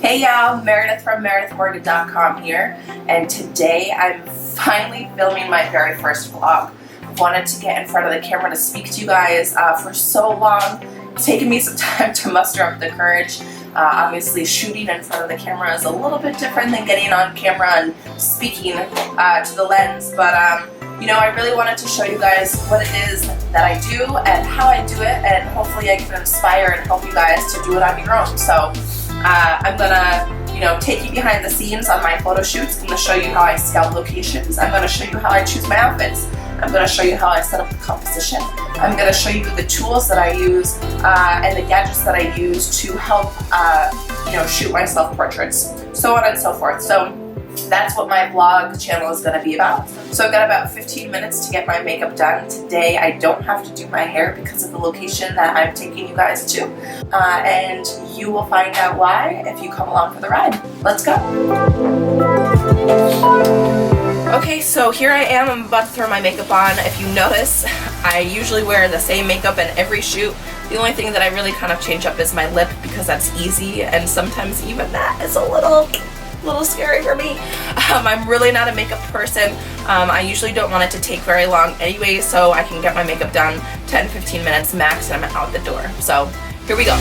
Hey y'all, Meredith from meredithmorgan.com here, and today I'm finally filming my very first vlog. I wanted to get in front of the camera to speak to you guys for so long. It's taken me some time to muster up the courage. Obviously shooting in front of the camera is a little bit different than getting on camera and speaking to the lens, but you know, I really wanted to show you guys what it is that I do and how I do it, and hopefully I can inspire and help you guys to do it on your own. So I'm gonna, you know, take you behind the scenes on my photo shoots. I'm gonna show you how I scout locations. I'm gonna show you how I choose my outfits. I'm gonna show you how I set up the composition. I'm gonna show you the tools that I use and the gadgets that I use to help, you know, shoot my self-portraits, so on and so forth. So that's what my vlog channel is going to be about. So I've got about 15 minutes to get my makeup done. Today I don't have to do my hair because of the location that I'm taking you guys to. And you will find out why if you come along for the ride. Let's go. Okay, so here I am. I'm about to throw my makeup on. If you notice, I usually wear the same makeup in every shoot. The only thing that I really kind of change up is my lip because that's easy, and sometimes even that is a little scary for me. I'm really not a makeup person. I usually don't want it to take very long anyway, so I can get my makeup done 10-15 minutes max and I'm out the door. So here we go.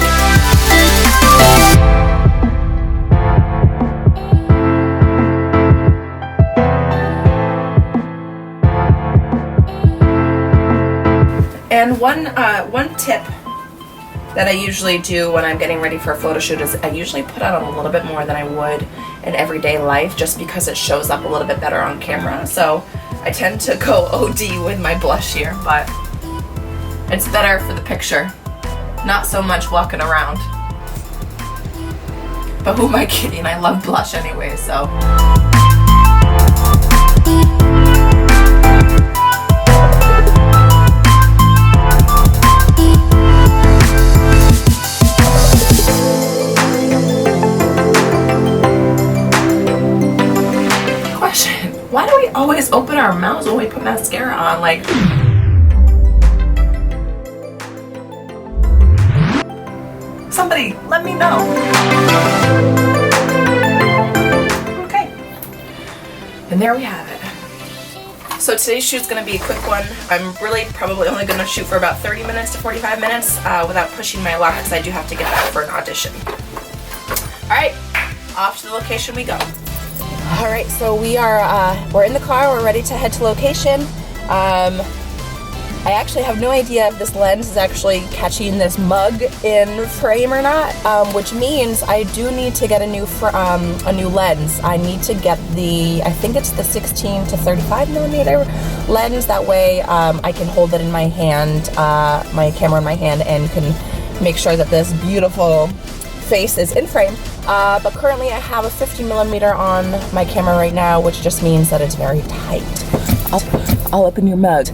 And one tip that I usually do when I'm getting ready for a photo shoot is I usually put on a little bit more than I would in everyday life, just because it shows up a little bit better on camera. So I tend to go OD with my blush here, but it's better for the picture, not so much walking around. But who am I kidding? I love blush anyway, so. Why do we always open our mouths when we put mascara on? Like, somebody let me know. Okay, and there we have it. So today's shoot's gonna be a quick one. I'm really probably only gonna shoot for about 30 minutes to 45 minutes without pushing my luck, because I do have to get back for an audition. All right, off to the location we go. All right, so we're in the car. We're ready to head to location. I actually have no idea if this lens is actually catching this mug in frame or not, which means I do need to get a new lens. I need to get I think it's the 16 to 35 millimeter lens. That way I can hold it in my hand, my camera in my hand, and can make sure that this beautiful face is in frame. But currently I have a 50 millimeter on my camera right now, which just means that it's very tight. All up in your mug,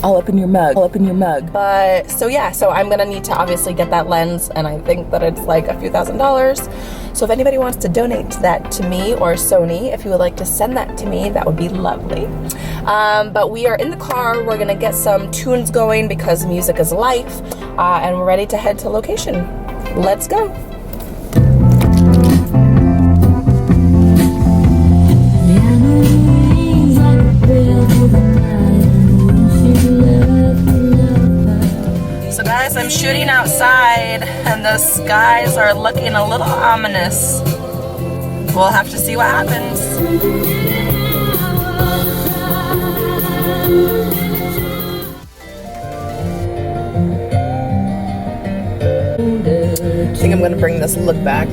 all up in your mug, all up in your mug. But so yeah, so I'm gonna need to obviously get that lens, and I think that it's like a few $1,000s. So if anybody wants to donate that to me, or Sony, if you would like to send that to me, that would be lovely. But we are in the car. We're gonna get some tunes going because music is life, and we're ready to head to location. Let's go. So guys, I'm shooting outside and the skies are looking a little ominous. We'll have to see what happens. I think I'm gonna bring this look back.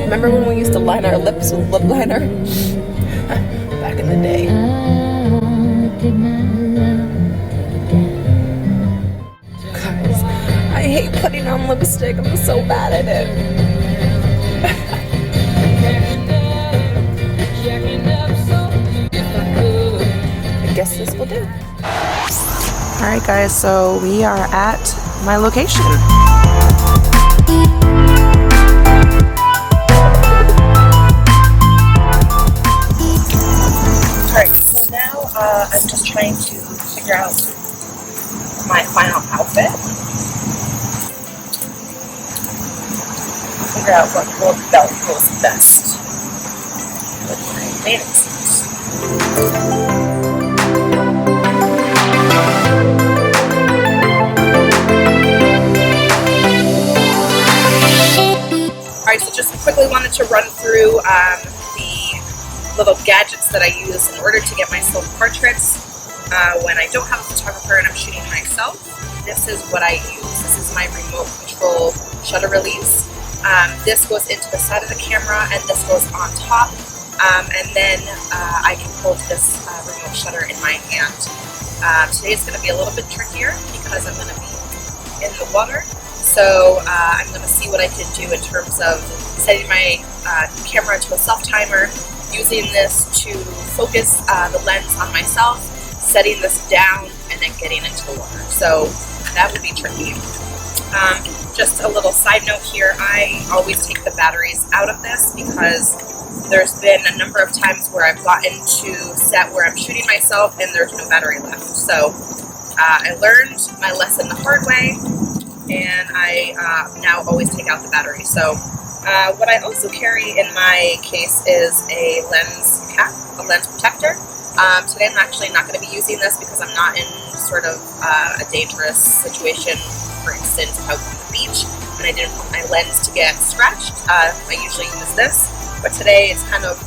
Remember when we used to line our lips with lip liner? Back in the day. Guys, I hate putting on lipstick. I'm so bad at it. I guess this will do. Alright guys, so we are at my location. I'm just trying to figure out my final outfit. figure out what belt goes best with my bathing suit. Alright, so just quickly wanted to run through the little gadgets that I use in order to get myself portraits when I don't have a photographer and I'm shooting myself. This is what I use. This is my remote control shutter release. This goes into the side of the camera and this goes on top. And then I can hold this remote shutter in my hand. Today is going to be a little bit trickier because I'm going to be in the water. So I'm going to see what I can do in terms of setting my camera to a self-timer, using this to focus the lens on myself, setting this down, and then getting into the water. So that would be tricky. Just a little side note here, I always take the batteries out of this because there's been a number of times where I've gotten to set where I'm shooting myself and there's no battery left. So I learned my lesson the hard way, and I now always take out the battery. So what I also carry in my case is a lens cap, a lens protector. Today I'm actually not going to be using this because I'm not in sort of a dangerous situation. For instance, if I was on the beach and I didn't want my lens to get scratched, I usually use this. But today it's kind of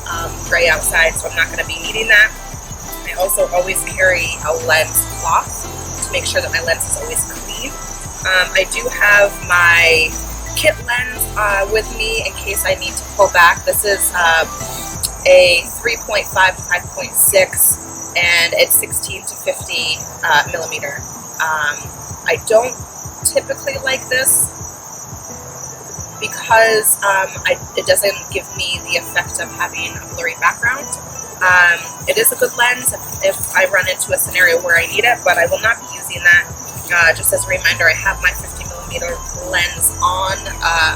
gray outside, so I'm not going to be needing that. I also always carry a lens cloth to make sure that my lens is always clean. I do have my kit lens with me in case I need to pull back. This is a 3.5 to 5.6 and it's 16 to 50 millimeter. I don't typically like this because it doesn't give me the effect of having a blurry background. It is a good lens if I run into a scenario where I need it, but I will not be using that. Just as a reminder, I have my 50mm lens on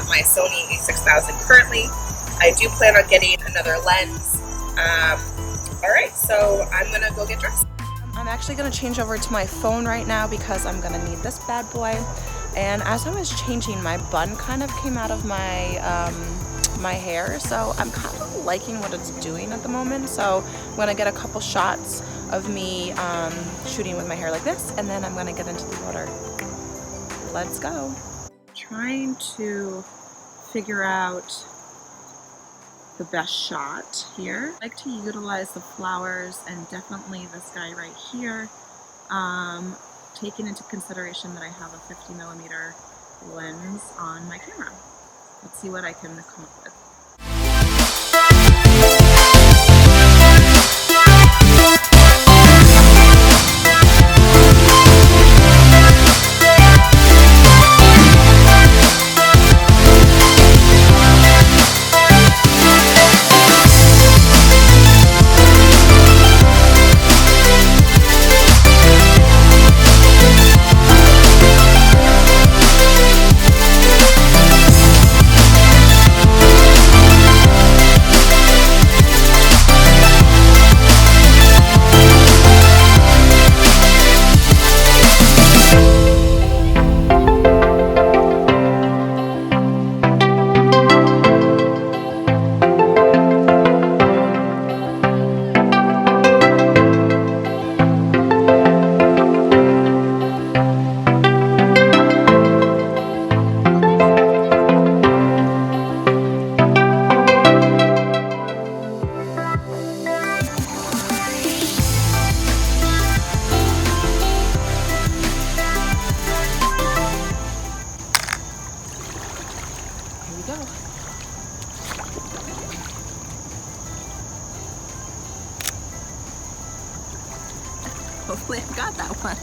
my Sony a6000 currently. I do plan on getting another lens. Alright, so I'm going to go get dressed. I'm actually going to change over to my phone right now because I'm going to need this bad boy. And as I was changing, my bun kind of came out of my my hair, so I'm kind of liking what it's doing at the moment. So I'm going to get a couple shots of me shooting with my hair like this, and then I'm going to get into the water. Let's go. Trying to figure out the best shot here. I like to utilize the flowers and definitely this guy right here, taking into consideration that I have a 50mm lens on my camera. Let's see what I can come up with. Hopefully I got that one.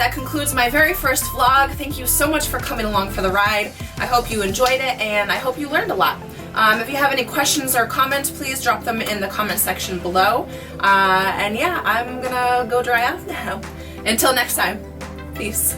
that concludes my very first vlog. Thank you so much for coming along for the ride. I hope you enjoyed it, and I hope you learned a lot. If you have any questions or comments, please drop them in the comment section below. And yeah, I'm gonna go dry off now. Until next time, peace.